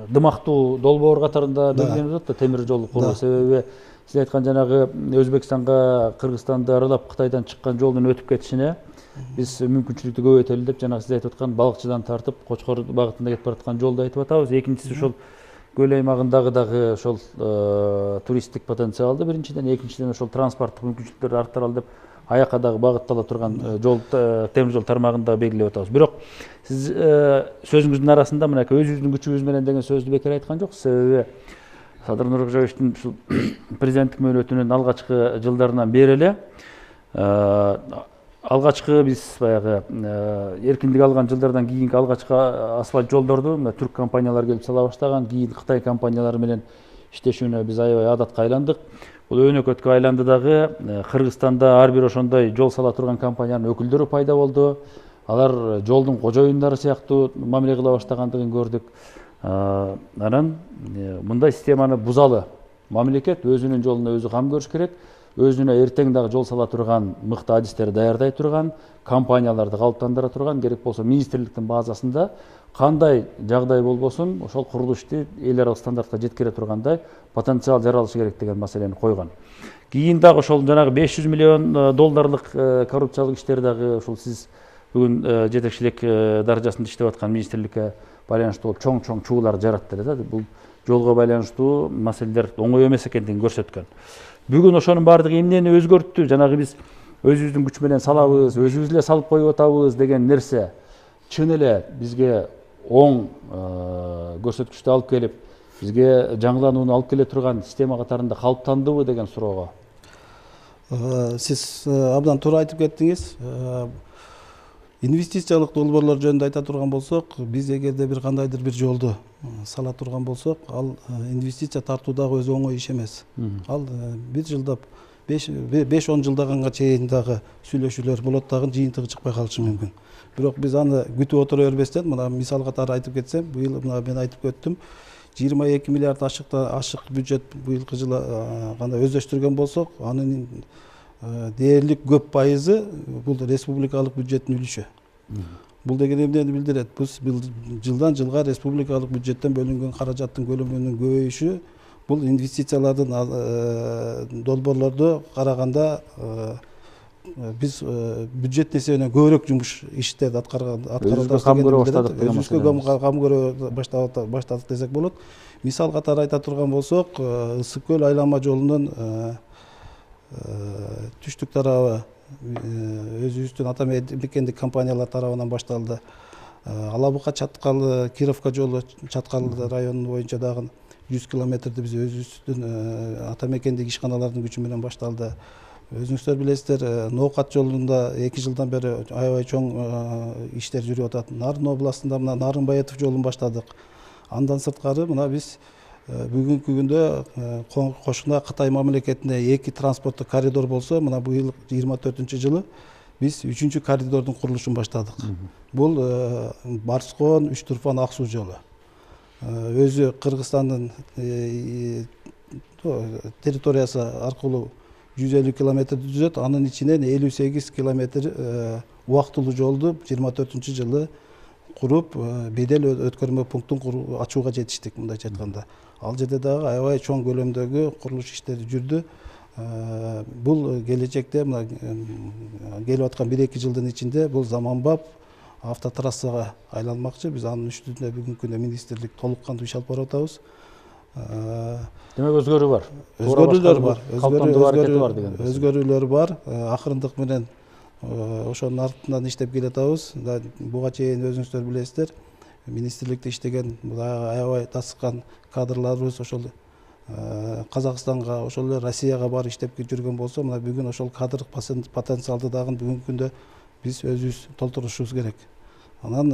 дымактуу долбоор катарында белгиленип атат да темир жол куруу. Себеби сиз айткан жанагы Өзбекстанга, Кыргызстанды аралап Кытайдан чыккан жолдун өтүп кетишине биз мүмкүнчүлүктү көбөйтөлү деп жанагы сиз айтып аткан балыкчыдан тартып Кочкор багытында кетип бараткан жолду айтып атабыз. Экинчиси ошол көл аймагындагы дагы ошол туристтик потенциалды биринчиден, экинчиден ошол транспорттук мүмкүнчүлүктөрдү арттыралы деп аяка дагы багыттала турган жол темир жол тармагын да белгилеп атабыз. Бирок сиз сөзүңүздүн арасында мынакей өзүбүздүн күчүбүз менен деген сөздү бекер айткан жоксуз. Себеби Садыр Нуркожоевичтин ушул президенттик мөөнөтүнүн алгачкы жылдарынан бери эле алгачкы биз баягы эркиндик алган жылдардан кийинки алгачкы асфальт жолдорду мына түрк компаниялар келип сала баштаган, кийин Кытай компаниялары менен иштешүүнө биз аябай адатка айландык. бул өнөкөткө айланды дагы. Кыргызстанда ар бир ошондой жол сала турган компаниянын өкүлдөрү пайда болду. Алар жолдун кожоюндары сыяктуу мамиле кыла баштагандыгын көрдүк. Анан мындай системаны бузалы. Мамлекет өзүнүн жолуна өзү кам көрүш керек. Өзүнө эртең дагы жол сала турган мыкты адистерди даярдай турган, компанияларды калыптандыра турган, керек болсо министрликтин базасында кандай жагдай болбосун ошол курулушты эл аралык стандартка жеткире тургандай потенциал жаралышы керек деген маселени койгон. Кийин дагы ошол жанагы 500 миллион долларлык коррупциялык иштер дагы ушул сиз бүгүн жетекчилик даражасында иштеп аткан министрликке байланыштуу болуп чоң чуулар жаратты да. Бул жолго байланыштуу маселелер оңой эмес экендигин көрсөткөн. Бүгүн ошонун баардыгы эмнени өзгөрттү? Жанагы биз өзүбүздүн күч менен салабыз, өзүбүз эле салып коюп атабыз деген нерсе чын эле бизге оң көрсөткүчтү алып келип, бизге жаңыланууну алып келе турган система катарында калыптандыбы деген суроого. Сиз абдан туура айтып кеттиңиз. Инвестициялык долбоорлор жөнүндө айта турган болсок, биз эгерде бир кандайдыр бир жолду сала турган болсок, ал инвестиция тартуу дагы өзү оңой иш эмес. Ал бир жылдап 5-10 жылдаганга чейин дагы сүйлөшүүлөр болот дагы жыйынтыгы чыкпай калышы мүмкүн. Бирок биз аны күтүп отура бербестен, мына мисал катары айтып кетсем, быйыл мына мен айтып өттүм, 22 миллиард ашык бюджет быйылкы жылы гана өздөштүргөн болсок, анын дээрлик көп пайызы бул республикалык бюджеттин үлүшү. Бул деген эмнени билдирет? Биз жылдан жылга республикалык бюджеттен бөлүнгөн каражаттын көлөмүнүн көбөйүшү бул инвестициялардын долбоорлорду караганда биз бюджет эсебинен көбүрөөк жумуш иштерди аткарууга өзүбүзгө кам көрө баштадык десек болот. Мисал катары айта турган болсок, Ысык көл айланма жолунун түштүк тарабы өзүбүздүн ата мекендик компаниялар тарабынан башталды. Алабука Чаткал Кировка жолу Чаткал району боюнча дагы 100 километрди биз өзүбүздүн ата мекендик ишканалардын күчү менен башталды. Өзүңүздөр билесиздер, Ноокат жолунда 2 жылдан бери аябай чоң иштер жүрүп атат. Нарын областында мына Нарынбаетов жолун баштадык. Андан сырткары мына биз бүгүнкү күндө кошуна Кытай мамлекетине 2 транспорттук коридор болсо, мына быйыл 24-жылы биз 3-чү коридордун курулушун баштадык. Бул Барскон, Үч Турфан, Ак Суу жолу. Өзү Кыргызстандын территориясы аркылуу 150 километрди түзөт, анын ичинен 58 километр убактылуу жолду 24-жылы куруп, бедел өткөрмө пунктун ачууга жетиштик, мындайча айтканда. Ал жерде дагы аябай чоң көлөмдөгү курулуш иштери жүрдү. Бул келечекте мына келип аткан 1-2 жылдын ичинде бул заманбап автотрассага айланмакчы. Биз анын үстүндө бүгүнкү күндө министрлик толук кандуу иш алып барып атабыз. Демек өзгөрүү бар. Өзгөрүүлөр бар. Акырындык менен ошонун артынан иштеп келатабыз. Буга чейин өзүңүздөр билесиздер, министрликте иштеген аябай тасыккан кадрларыбыз ошол Казакстанга, ошол эле Россияга барып иштеп жүргөн болсо, мына бүгүн ошол кадрлык потенциалды дагы бүгүнкү күндө биз өзүбүз толтурушубуз керек. Анан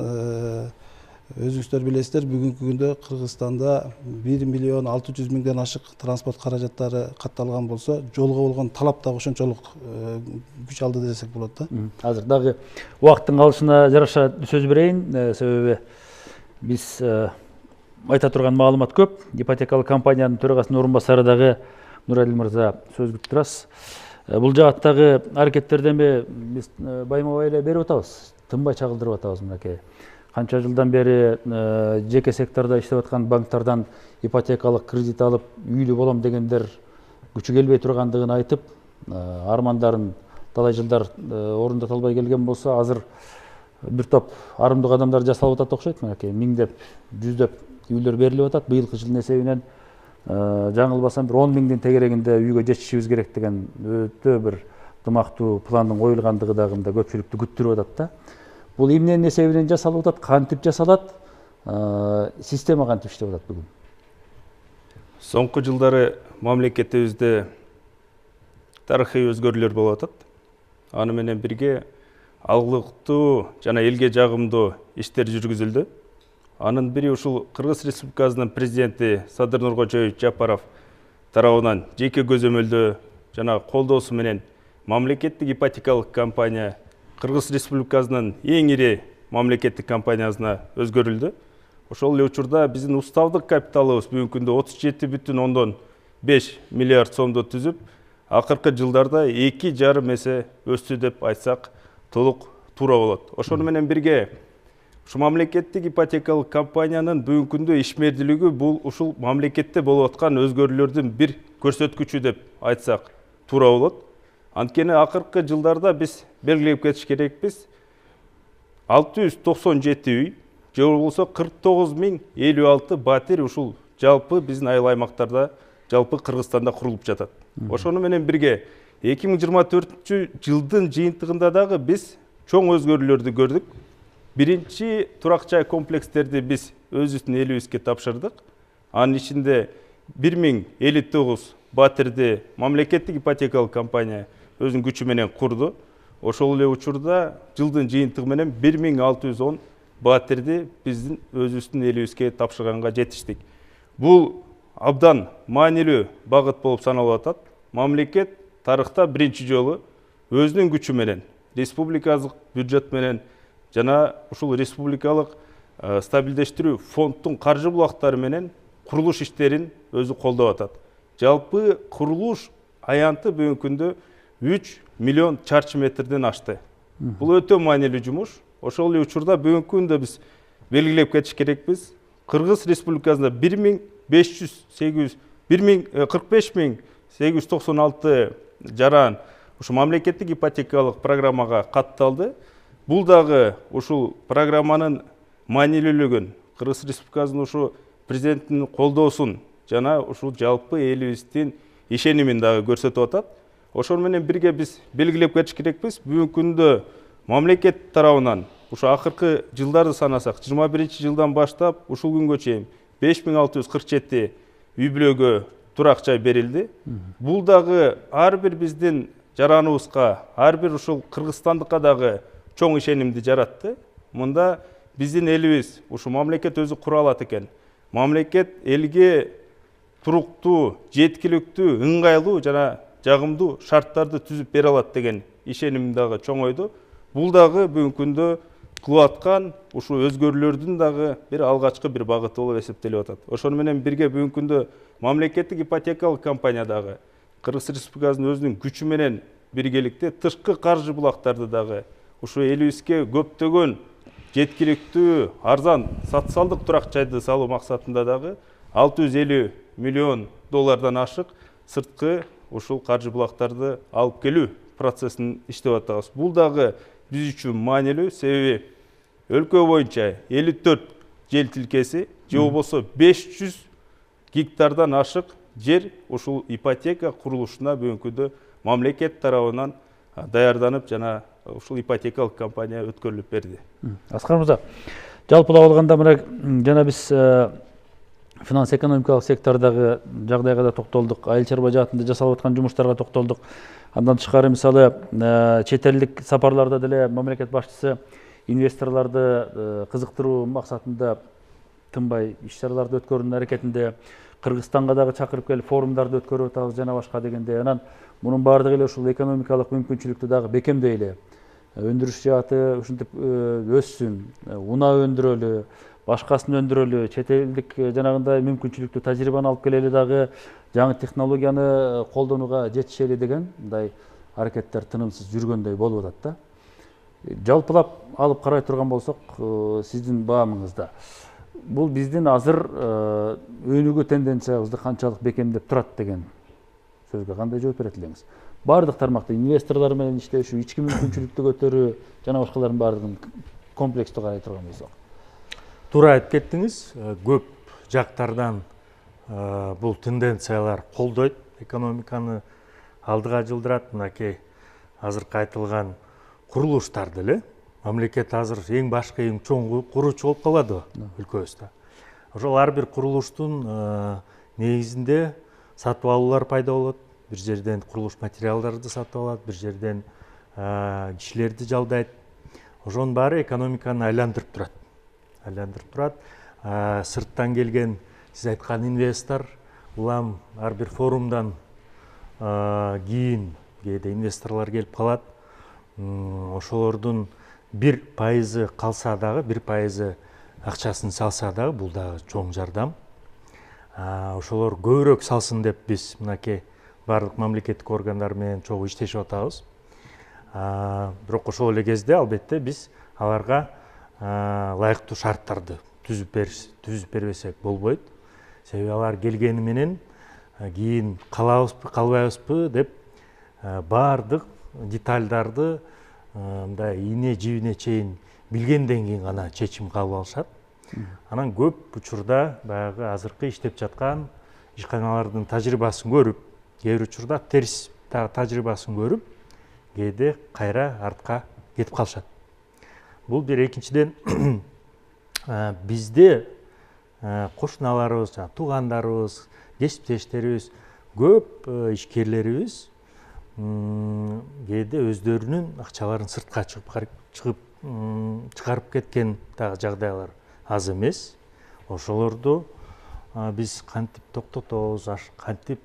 өзүңүздөр билесиздер, бүгүнкү күндө Кыргызстанда 1 миллион 600 миңден ашык транспорт каражаттары катталган болсо, жолго болгон талап дагы ошончолук күч алды десек болот да. Азыр дагы убакыттын калышына жараша сөз берейин, себеби биз айта турган маалымат көп. Ипотекалык компаниянын төрагасынын орун басары дагы Нуралил мырза сөз күтүп турасыз. Бул жааттагы аракеттерден биз байма-бай эле берип атабыз, тынбай чагылдырып атабыз мынакей. Канча жылдан бери жеке сектордо иштеп аткан банктардан ипотекалык кредит алып, үйлүү болом дегендер күчү келбей тургандыгын айтып, армандарын талай жылдар орундата албай келген болсо, азыр бир топ арымдуу кадамдар жасалып атат окшойт. Мынакей миңдеп, жүздөп үйлөр берилип атат. Быйылкы жылдын эсебинен жаңылбасам бир 10 миңдин тегерегинде үйгө жетишибиз керек деген өтө бир ынтымактуу пландын коюлгандыгы дагы мында көпчүлүктү күттүрүп атат да. Бул эмненин эсебинен жасалып атат, кантип жасалат, система кантип иштеп атат бүгүн? Соңку жылдары мамлекетибизде тарыхый өзгөрүүлөр болуп атат. Аны менен бирге алгылыктуу жана элге жагымдуу иштер жүргүзүлдү. Анын бири ушул Кыргыз Республикасынын президенти Садыр Нуркожоевич Жапаров тарабынан жеке көзөмөлдөө жана колдоосу менен мамлекеттик ипотекалык компания Кыргыз Республикасынын эң ири мамлекеттик компаниясына өзгөрүлдү. Ошол эле учурда биздин уставдык капиталыбыз бүгүнкү күндө 37,5 миллиард сомду түзүп, акыркы жылдарда 2,5 эсе өстү деп айтсак толук туура болот. Ошону менен бирге ушу мамлекеттик ипотекалык компаниянын бүгүнкү күндө ишмердүүлүгү бул ушул мамлекетте болуп аткан өзгөрүүлөрдүн бир көрсөткүчү деп айтсак туура болот. Анткени акыркы жылдарда биз белгилеп кетиш керекпиз. 697 үй, же болбосо 49,056 батир ушул жалпы биздин айыл аймактарда, жалпы Кыргызстанда курулуп жатат. Ошону менен бирге 2024-жылдын жыйынтыгында дагы биз чоң өзгөрүүлөрдү көрдүк. Биринчи турак жай комплекстерди биз өзүбүздүн элибизге тапшырдык. Анын ичинде 1059 батирди мамлекеттик ипотекалык компания өзүнүн күчү менен курду. Ошол эле учурда жылдын жыйынтыгы менен 1610 батирди биздин өзүбүздүн элибизге тапшырганга жетиштик. Бул абдан маанилүү багыт болуп саналып атат. Мамлекет тарыхта биринчи жолу өзүнүн күчү менен, республикалык бюджет менен жана ушул республикалык стабилдештирүү фонддун каржы булактары менен курулуш иштерин өзү колдоп атат. Жалпы курулуш аянты бүгүнкү күндө 3 миллион чарчы метрден ашты. Бул өтө маанилүү жумуш. Ошол эле учурда бүгүнкү күндө биз белгилеп кетиш керекпиз. Кыргыз Республикасында 45,896 жаран ушу мамлекеттик ипотекалык программага катталды. Бул дагы ушул программанын маанилүүлүгүн, Кыргыз Республикасынын ушу президенттин колдоосун жана ушул жалпы элибиздин ишенимин дагы көрсөтүп атат. Ошол менен бирге биз белгилеп кетиш керекпиз. Бүгүнкү күндө мамлекет тарабынан ушу акыркы жылдарды санасак, 21-жылдан баштап ушул күнгө чейин 5647 үй бүлөгө турак жай берилди. Бул дагы ар бир биздин жараныбызга, ар бир ушул кыргызстандыкка дагы чоң ишенимди жаратты. Мында биздин элибиз ушу мамлекет өзү кура алат экен. Мамлекет элге туруктуу, жеткиликтүү, ыңгайлуу жана жагымдуу шарттарды түзүп бере алат деген ишеним дагы чоңойду. Бул дагы бүгүнкү күндө кылып аткан ушу өзгөрүүлөрдүн дагы бир алгачкы бир багыты болуп эсептелип атат. Ошону менен бирге бүгүнкү күндө мамлекеттик ипотекалык компания дагы Кыргыз Республикасынын өзүнүн күчү менен биргеликте тышкы каржы булактарды дагы ушу элибизге көптөгөн жеткиликтүү, арзан социалдык турак жайды салуу максатында дагы 650 миллион доллардан ашык сырткы ушул каржы булактарды алып келүү процессин иштеп атабыз. Бул дагы биз үчүн маанилүү, себеби өлкө боюнча 54 жер тилкеси, же болбосо 500 гектардан ашык жер ушул ипотека курулушуна бүгүнкү күндө мамлекет тарабынан даярданып жана ушул ипотекалык компания өткөрүлүп берди. Аскар мырза, жалпылап алганда мына жана биз финанс экономикалык сектордагы жагдайга да токтолдук, айыл чарба жаатында жасалып аткан жумуштарга токтолдук. Андан тышкары мисалы чет элдик сапарларда деле мамлекет башчысы инвесторлорду кызыктыруу максатында тынбай иш-чараларды өткөрүүнүн аракетинде, Кыргызстанга дагы чакырып келип форумдарды өткөрүп атабыз жана башка дегенде. Анан мунун баардыгы эле ушул экономикалык мүмкүнчүлүктү дагы бекемдейли. Өндүрүш жааты ушинтип өссүн, унаа өндүрөлү, башкасын өндүрөлү, чет элдик жанагындай мүмкүнчүлүктүү тажрыйбаны алып келели дагы жаңы технологияны колдонууга жетишели деген мындай аракеттер тынымсыз жүргөндөй болуп атат да. Жалпылап алып карай турган болсок, сиздин баамыңызда бул биздин азыр өнүгүү тенденциябызды канчалык бекемдеп турат деген сөзгө кандай жооп берет элеңиз? Бардык тармакта инвесторлор менен иштешүү, ички мүмкүнчүлүктү көтөрүү жана башкалардын баардыгын комплекстүү карай турган болсок. Туура айтып кеттиңиз. Көп жактардан бул тенденциялар колдойт, экономиканы алдыга жылдырат. Мынакей азыркы айтылган курулуштарды эле мамлекет азыр эң башкы эң чоң куруучу болуп калады өлкөбүздө. Ошол ар бир курулуштун негизинде сатып алуулар пайда болот. Бир жерден курулуш материалдарды сатып алат, бир жерден кишилерди жалдайт. Ошонун баары экономиканы айландырып турат. Сырттан келген сиз айткан инвестор улам ар бир форумдан кийин кээде инвесторлор келип калат. Ошолордун 1% калса дагы, 1% акчасын салса дагы бул дагы чоң жардам. Ошолор көбүрөөк салсын деп биз мынакей барлык мамлекеттик органдар менен чогуу иштешип атабыз. Бирок ошол эле кезде албетте биз аларга ылайыктуу шарттарды түзүп бербесек болбойт. Себеби алар келгени менен кийин калабызбы, калбайбызбы деп баардык детальдарды мындай ийне жибине чейин билгенден кийин гана чечим кабыл алышат. Анан көп учурда баягы азыркы иштеп жаткан ишканалардын тажрыйбасын көрүп, кээ бир учурда терс тажрыйбасын көрүп, кээде кайра артка кетип калышат. Бул бир. Экинчиден бизде кошуналарыбыз, туугандарыбыз, кесиптештерибиз, көп ишкерлерибиз кээде өздөрүнүн акчаларын сыртка чыгарып кеткен дагы жагдайлар аз эмес. Ошолорду биз кантип токтотобуз, кантип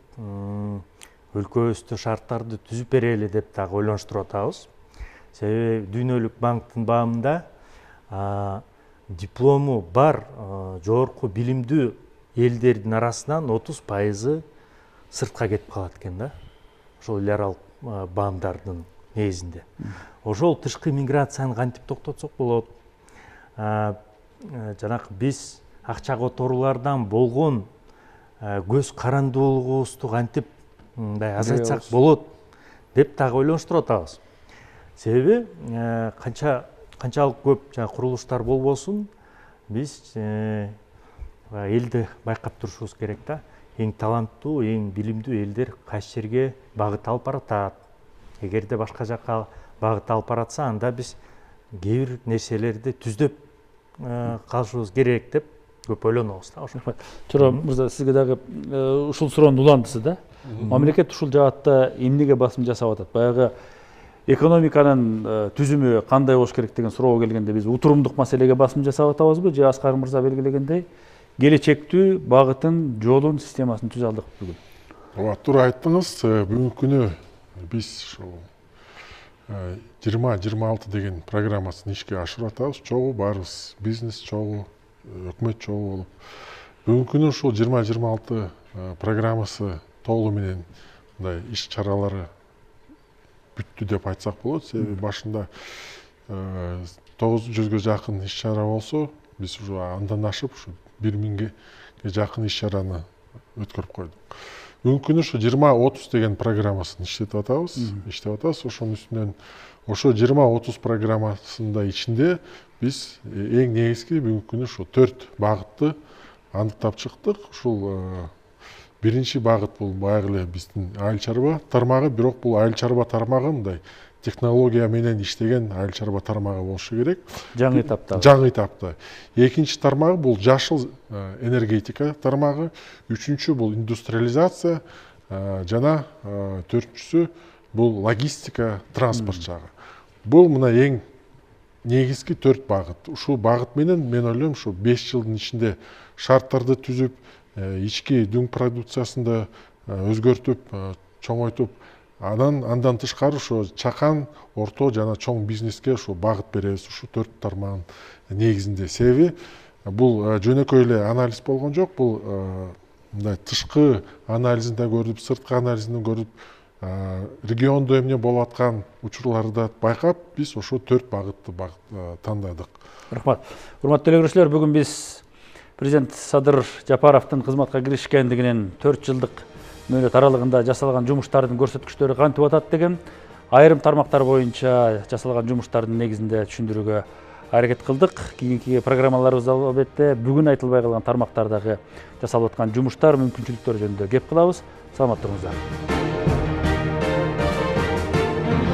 өлкөбүздө шарттарды түзүп берели деп дагы ойлонуштуруп атабыз. Себеби Дүйнөлүк банктын баамында диплому бар жогорку билимдүү элдердин арасынан 30% сыртка кетип калат экен да. Ошол эл аралык баамдардын негизинде. Ошол тышкы миграцияны кантип токтотсок болот? Жанакы биз акча которуулардан болгон көз карандуулугубузду кантип мындай азайтсак болот деп дагы ойлонуштуруп атабыз. Себеби канчалык көп курулуштар болбосун, биз элди байкап турушубуз керек да. Эң таланттуу, эң билимдүү элдер кайсы жерге багыт алып баратат. Эгерде башка жакка багыт алып баратса, анда биз кээ бир нерселерди түздөп калышыбыз керек деп көп ойлонобуз да. Чора мырза, сизге дагы ушул суроонун уландысы да. Мамлекет ушул жаатта эмнеге басым жасап атат? Баягы экономиканын түзүмү кандай болуш керек деген суроого келгенде биз утурумдук маселеге басым жасап атабызбы? Же Аскар мырза белгилегендей келечектүү багытын, жолун, системасын түзө алдык бүгүн? Ооба, туура айттыңыз. Бүгүнкү күнү биз ушул 20-26 деген программасын ишке ашырып атабыз. Чогуу барыбыз бизнес чогуу, өкмөт чогуу болуп. Бүгүнкү күнү ушул 20-26 программасы толугу менен мындай иш чаралары бүттү деп айтсак болот. Себеби башында 900-га жакын иш чара болсо, биз уже андан ашып 1000-ге жакын иш чараны өткөрүп койдук. Бүгүнкү күнү ушу 20-30 деген программасын иштеп атабыз. Ошонун үстүнөн ошо 20-30 программасында ичинде биз эң негизги бүгүнкү күнү ушу 4 багытты аныктап чыктык. Ушул биринчи багыт бул баягы эле биздин айыл чарба тармагы, бирок бул айыл чарба тармагы мындай технология менен иштеген айыл чарба тармагы болушу керек. Жаңы этапта. Жаңы этапта. Экинчи тармагы бул жашыл энергетика тармагы, үчүнчү бул индустриализация, жана төртүнчүсү бул логистика, транспорт жагы. Бул мына эң негизги 4 багыт. Ушул багыт менен мен ойлойм ушу 5 жылдын ичинде шарттарды түзүп, ички дүң продукциясында өзгөртүп, чоңойтуп, андан тышкары ошо чакан, орто жана чоң бизнеске ошо багыт беребиз. Ушу 4 тармагынын негизинде. Себеби бул жөнөкөй эле анализ болгон жок. Бул мындай тышкы анализин да көрүп, сырткы анализин көрүп, региондо эмне болуп аткан учурларды байкап, биз ошо 4 багытты тандадык. Рахмат. Урматтуу телекөрүүчүлөр, бүгүн биз президент Садыр Жапаровдун кызматка киришкендигинен 4 жылдык мөөнөт аралыгында жасалган жумуштардын көрсөткүчтөрү кантип атат деген айрым тармактар боюнча жасалган жумуштардын негизинде түшүндүрүүгө аракет кылдык. Кийинки программаларыбызда албетте бүгүн айтылбай калган тармактардагы жасалып аткан жумуштар, мүмкүнчүлүктөр жөнүндө кеп кылабыз. Саламат туруңуздар.